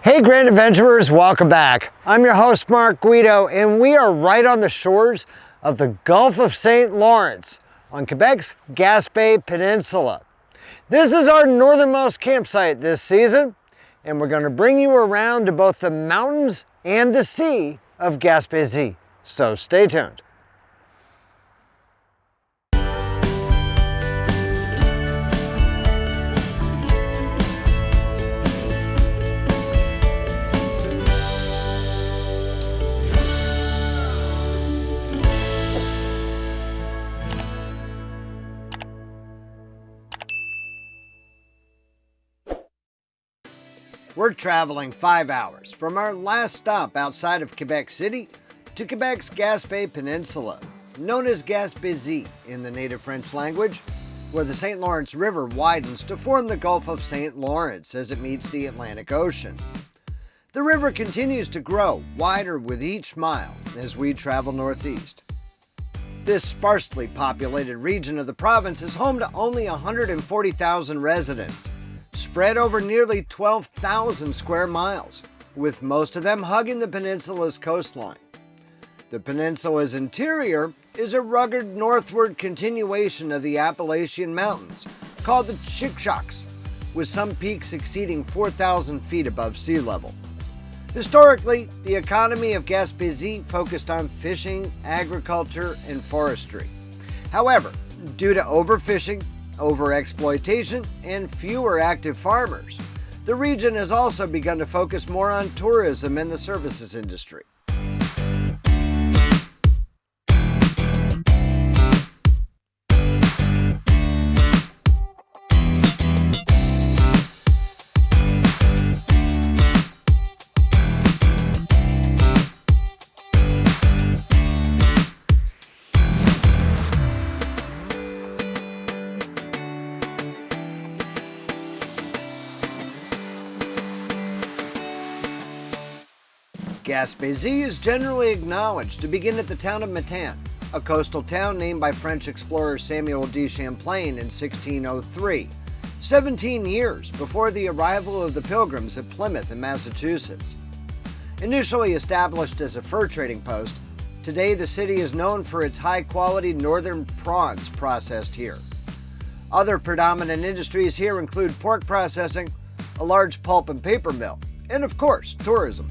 Hey Grand Adventurers, welcome back. I'm your host Mark Guido and we are right on the shores of the Gulf of St. Lawrence on Quebec's Gaspé Peninsula. This is our northernmost campsite this season and we're going to bring you around to both the mountains and the sea of Gaspésie. So stay tuned. We're traveling 5 hours from our last stop outside of Quebec City to Quebec's Gaspé Peninsula, known as Gaspésie in the native French language, where the St. Lawrence River widens to form the Gulf of St. Lawrence as it meets the Atlantic Ocean. The river continues to grow wider with each mile as we travel northeast. This sparsely populated region of the province is home to only 140,000 residents, spread over nearly 12,000 square miles, with most of them hugging the peninsula's coastline. The peninsula's interior is a rugged northward continuation of the Appalachian Mountains, called the Chic-Chocs, with some peaks exceeding 4,000 feet above sea level. Historically, the economy of Gaspésie focused on fishing, agriculture, and forestry. However, due to overfishing, overexploitation, and fewer active farmers, the region has also begun to focus more on tourism and the services industry. Gaspésie is generally acknowledged to begin at the town of Matane, a coastal town named by French explorer Samuel de Champlain in 1603, 17 years before the arrival of the Pilgrims at Plymouth in Massachusetts. Initially established as a fur trading post, today the city is known for its high-quality northern prawns processed here. Other predominant industries here include pork processing, a large pulp and paper mill, and of course, tourism.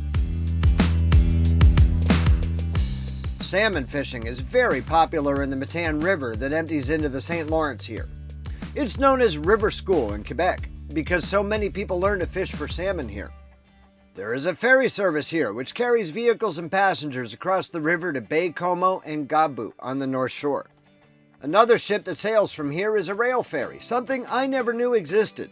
Salmon fishing is very popular in the Matane River that empties into the St. Lawrence here. It's known as River School in Quebec because so many people learn to fish for salmon here. There is a ferry service here which carries vehicles and passengers across the river to Baie-Comeau and Gabout on the North Shore. Another ship that sails from here is a rail ferry, something I never knew existed.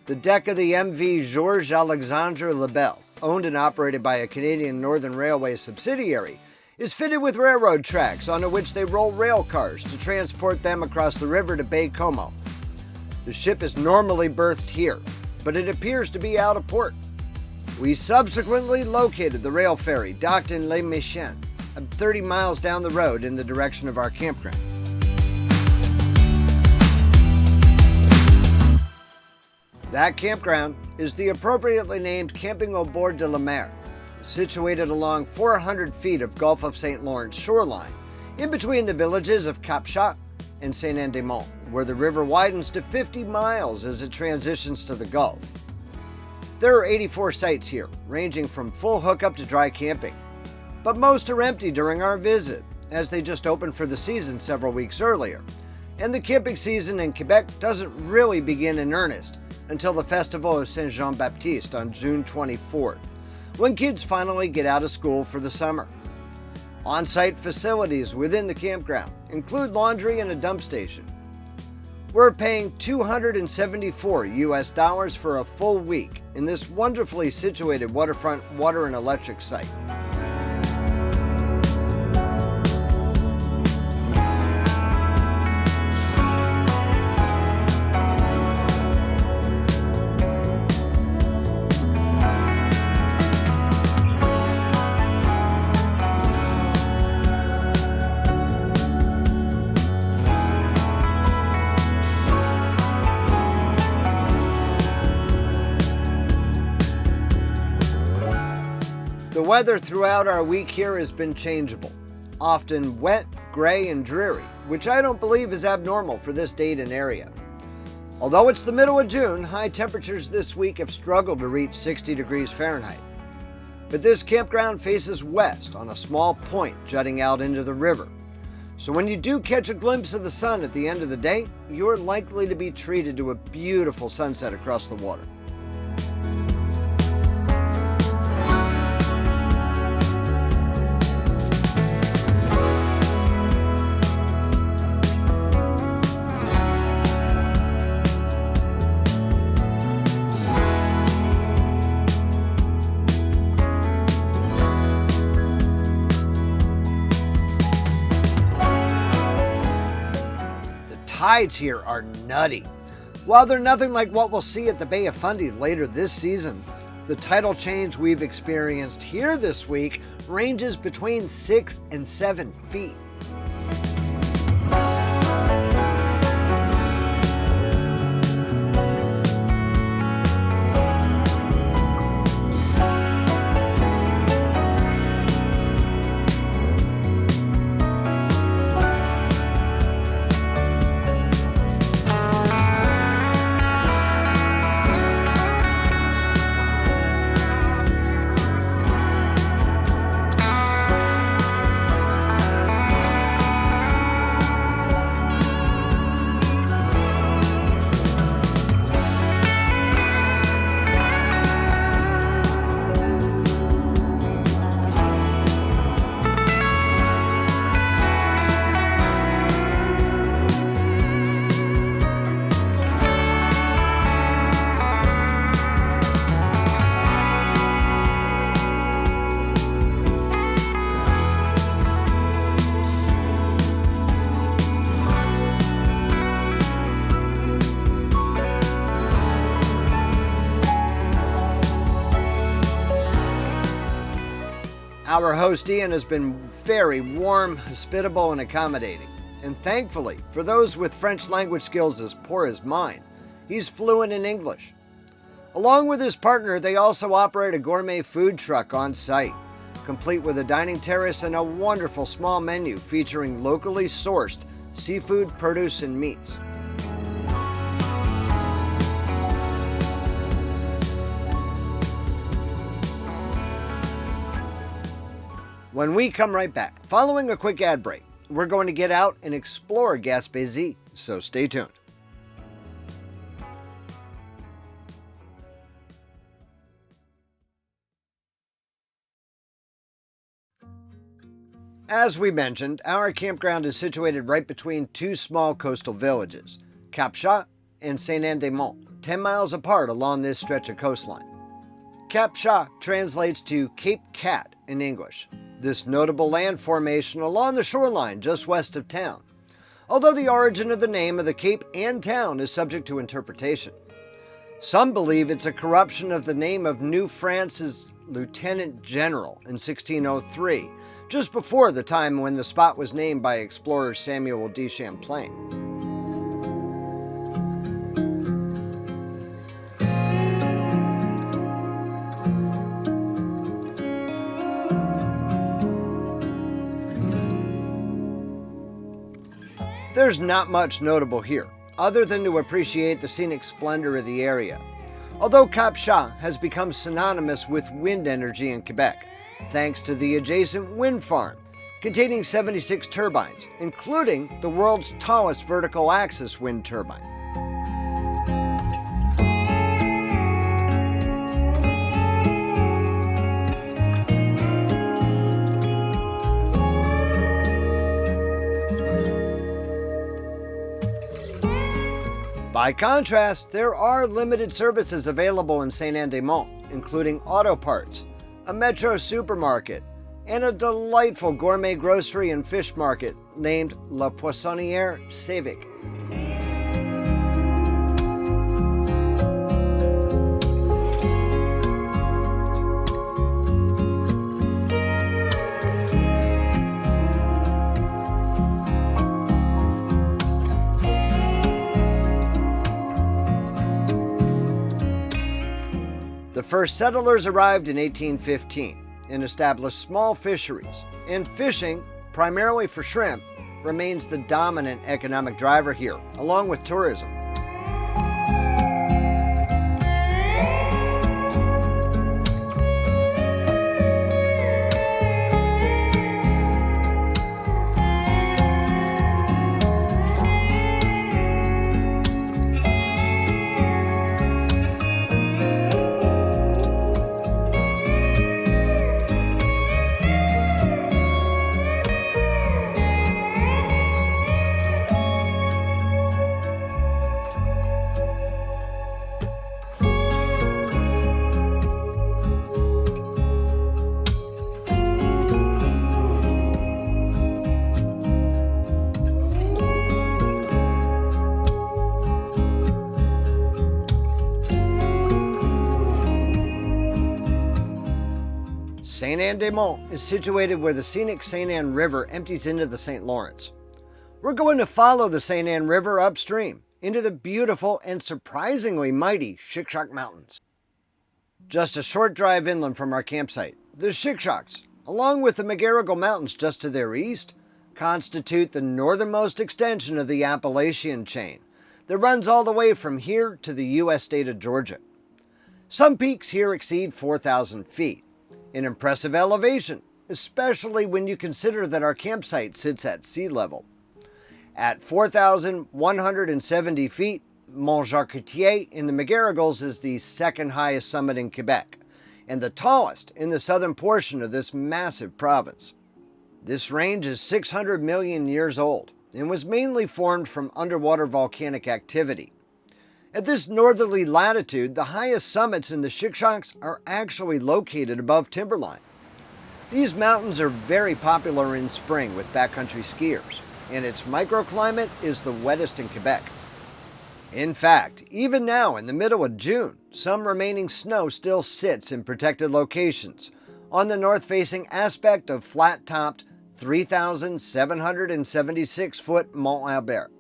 The deck of the MV Georges Alexandre Lebel, owned and operated by a Canadian Northern Railway subsidiary, is fitted with railroad tracks onto which they roll rail cars to transport them across the river to Baie-Comeau. The ship is normally berthed here, but it appears to be out of port. We subsequently located the rail ferry docked in Les Mechins, 30 miles down the road in the direction of our campground. That campground is the appropriately named Camping au Bord de la Mer, situated along 400 feet of Gulf of St. Lawrence shoreline, in between the villages of Cap-Chat and Saint-Anne-des-Monts, where the river widens to 50 miles as it transitions to the Gulf. There are 84 sites here, ranging from full hookup to dry camping, but most are empty during our visit, as they just opened for the season several weeks earlier, and the camping season in Quebec doesn't really begin in earnest until the Festival of Saint-Jean-Baptiste on June 24th. When kids finally get out of school for the summer. On-site facilities within the campground include laundry and a dump station. We're paying $274 US for a full week in this wonderfully situated waterfront water and electric site. The weather throughout our week here has been changeable, often wet, gray, and dreary, which I don't believe is abnormal for this date and area. Although it's the middle of June, high temperatures this week have struggled to reach 60 degrees Fahrenheit. But this campground faces west on a small point jutting out into the river. So when you do catch a glimpse of the sun at the end of the day, you're likely to be treated to a beautiful sunset across the water. Tides here are nutty. While they're nothing like what we'll see at the Bay of Fundy later this season, the tidal change we've experienced here this week ranges between 6 and 7 feet. Our host Ian has been very warm, hospitable, and accommodating. And thankfully, for those with French language skills as poor as mine, he's fluent in English. Along with his partner, they also operate a gourmet food truck on site, complete with a dining terrace and a wonderful small menu featuring locally sourced seafood, produce, and meats. When we come right back, following a quick ad break, we're going to get out and explore Gaspésie, so stay tuned. As we mentioned, our campground is situated right between two small coastal villages, Cap-Chat and Saint-Anne-des-Monts, 10 miles apart along this stretch of coastline. Cap-Chat translates to Cape Cat in English, this notable land formation along the shoreline just west of town, although the origin of the name of the cape and town is subject to interpretation. Some believe it's a corruption of the name of New France's lieutenant general in 1603, just before the time when the spot was named by explorer Samuel de Champlain. There's not much notable here, other than to appreciate the scenic splendor of the area, although Cap-Chat has become synonymous with wind energy in Quebec, thanks to the adjacent wind farm, containing 76 turbines, including the world's tallest vertical axis wind turbine. By contrast, there are limited services available in Saint-Anne-des-Monts, including auto parts, a Metro supermarket, and a delightful gourmet grocery and fish market named La Poissonnière Sévic. The first settlers arrived in 1815, and established small fisheries, and fishing, primarily for shrimp, remains the dominant economic driver here, along with tourism. Saint-Anne-des-Monts is situated where the scenic Saint Anne River empties into the St. Lawrence. We're going to follow the Saint Anne River upstream into the beautiful and surprisingly mighty Chic-Choc Mountains. Just a short drive inland from our campsite, the Chic-Chocs, along with the McGarrigle Mountains just to their east, constitute the northernmost extension of the Appalachian chain that runs all the way from here to the U.S. state of Georgia. Some peaks here exceed 4,000 feet. An impressive elevation, especially when you consider that our campsite sits at sea level. At 4,170 feet, Mont Jacquetier in the McGarrigles is the second highest summit in Quebec, and the tallest in the southern portion of this massive province. This range is 600 million years old and was mainly formed from underwater volcanic activity. At this northerly latitude, the highest summits in the Chic-Chocs are actually located above timberline. These mountains are very popular in spring with backcountry skiers, and its microclimate is the wettest in Quebec. In fact, even now in the middle of June, some remaining snow still sits in protected locations on the north-facing aspect of flat-topped 3,776-foot Mont Albert.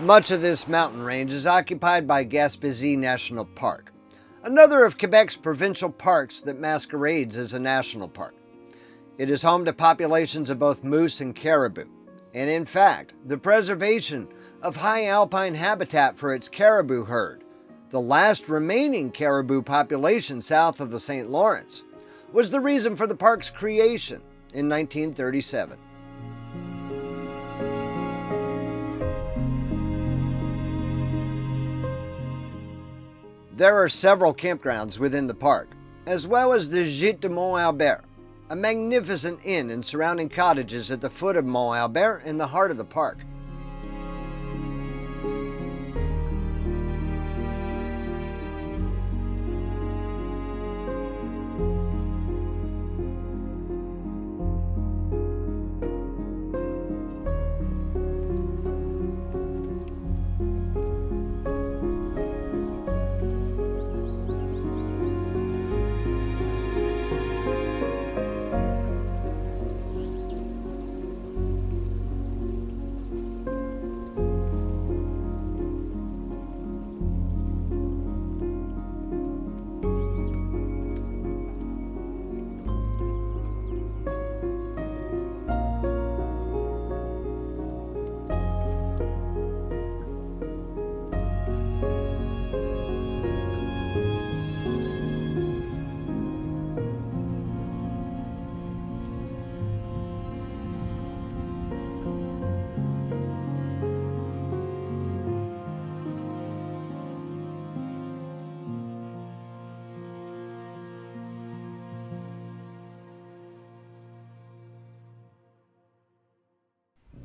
Much of this mountain range is occupied by Gaspésie National Park, another of Quebec's provincial parks that masquerades as a national park. It is home to populations of both moose and caribou, and in fact, the preservation of high alpine habitat for its caribou herd, the last remaining caribou population south of the St. Lawrence, was the reason for the park's creation in 1937. There are several campgrounds within the park, as well as the Gîte de Mont Albert, a magnificent inn and surrounding cottages at the foot of Mont Albert in the heart of the park.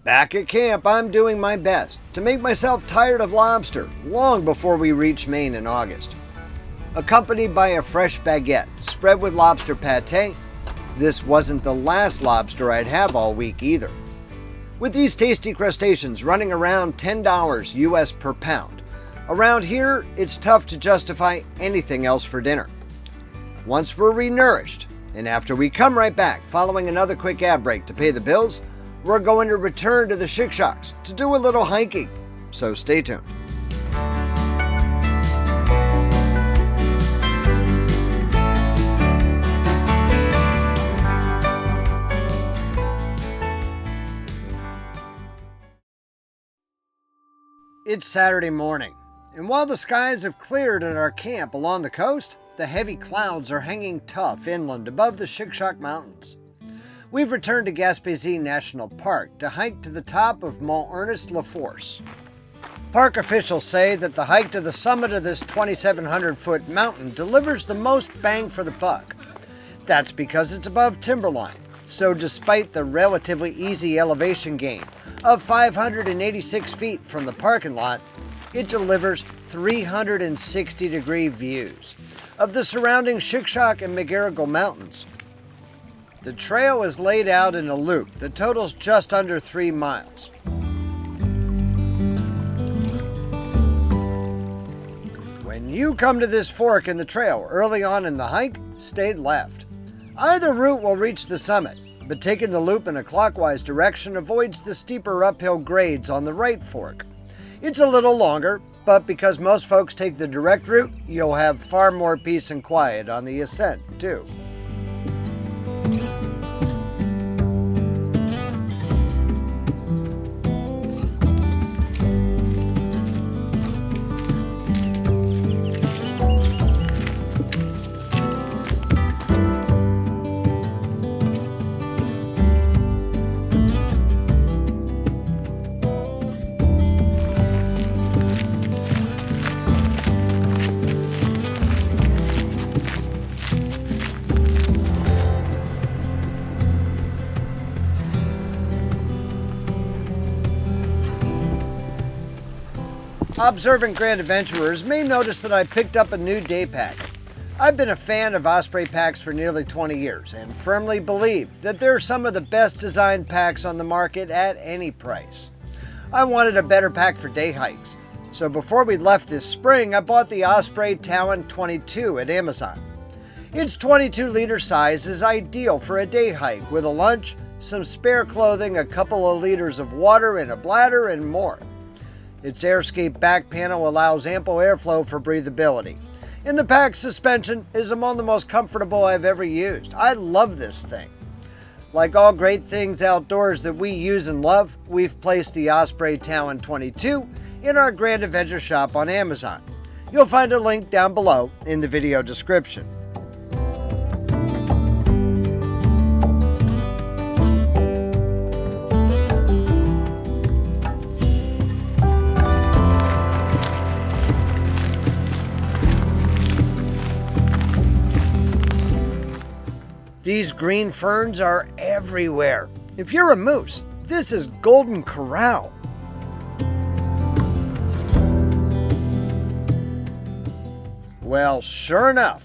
Back at camp, I'm doing my best to make myself tired of lobster long before we reach Maine in August. Accompanied by a fresh baguette spread with lobster pate, this wasn't the last lobster I'd have all week either. With these tasty crustaceans running around $10 US per pound, around here it's tough to justify anything else for dinner. Once we're renourished, and after we come right back following another quick ad break to pay the bills, we're going to return to the Chickshocks to do a little hiking, so stay tuned. It's Saturday morning, and while the skies have cleared at our camp along the coast, the heavy clouds are hanging tough inland above the Chickasha Mountains. We've returned to Gaspésie National Park to hike to the top of Mont Ernest-Laforce. Park officials say that the hike to the summit of this 2,700-foot mountain delivers the most bang for the buck. That's because it's above timberline, so despite the relatively easy elevation gain of 586 feet from the parking lot, it delivers 360-degree views of the surrounding Chickasha and McGarrigle Mountains. The trail is laid out in a loop that totals just under 3 miles. When you come to this fork in the trail early on in the hike, stay left. Either route will reach the summit, but taking the loop in a clockwise direction avoids the steeper uphill grades on the right fork. It's a little longer, but because most folks take the direct route, you'll have far more peace and quiet on the ascent, too. Observant Grand Adventurers may notice that I picked up a new day pack. I've been a fan of Osprey packs for nearly 20 years and firmly believe that they're some of the best designed packs on the market at any price. I wanted a better pack for day hikes, so before we left this spring, I bought the Osprey Talon 22 at Amazon. Its 22-liter size is ideal for a day hike with a lunch, some spare clothing, a couple of liters of water in a bladder, and more. Its AirScape back panel allows ample airflow for breathability, and the pack suspension is among the most comfortable I've ever used. I love this thing. Like all great things outdoors that we use and love, we've placed the Osprey Talon 22 in our Grand Adventure shop on Amazon. You'll find a link down below in the video description. These green ferns are everywhere. If you're a moose, this is Golden Corral. Well, sure enough.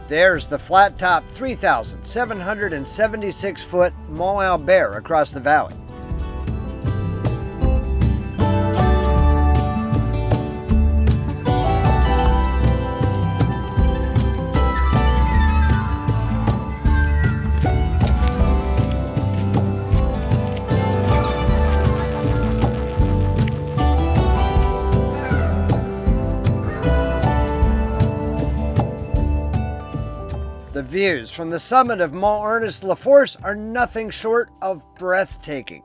There's the flat-top 3,776-foot Mont Albert across the valley. The views from the summit of Mont Ernest-Laforce are nothing short of breathtaking.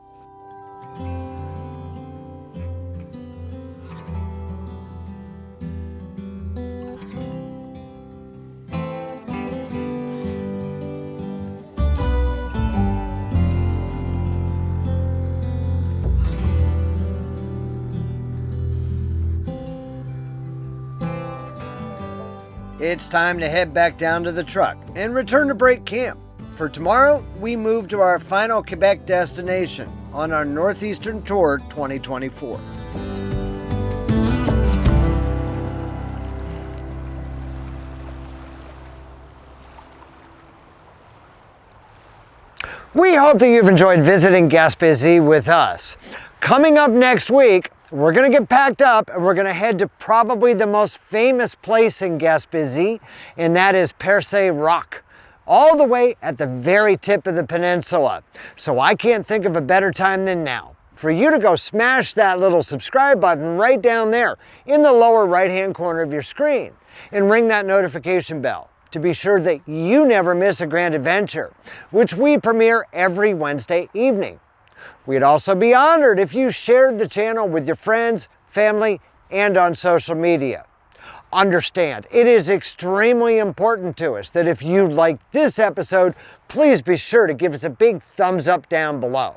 it's time to head back down to the truck and return to break camp. For tomorrow, we move to our final Quebec destination on our Northeastern Tour 2024. We hope that you've enjoyed visiting Gaspésie with us. Coming up next week, we're going to get packed up and we're going to head to probably the most famous place in Gaspésie, and that is Percé Rock, all the way at the very tip of the peninsula. So I can't think of a better time than now for you to go smash that little subscribe button right down there in the lower right-hand corner of your screen and ring that notification bell to be sure that you never miss a grand adventure, which we premiere every Wednesday evening. We'd also be honored if you shared the channel with your friends, family, and on social media. Understand, it is extremely important to us that if you liked this episode, please be sure to give us a big thumbs up down below.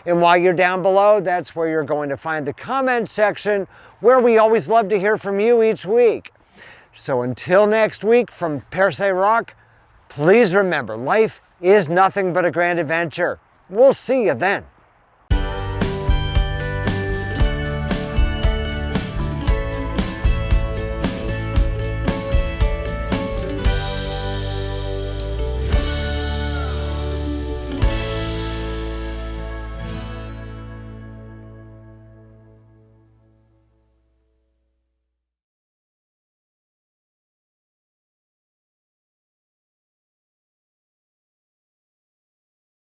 And while you're down below, that's where you're going to find the comment section, where we always love to hear from you each week. So until next week from Percé Rock, please remember, life is nothing but a grand adventure. We'll see you then.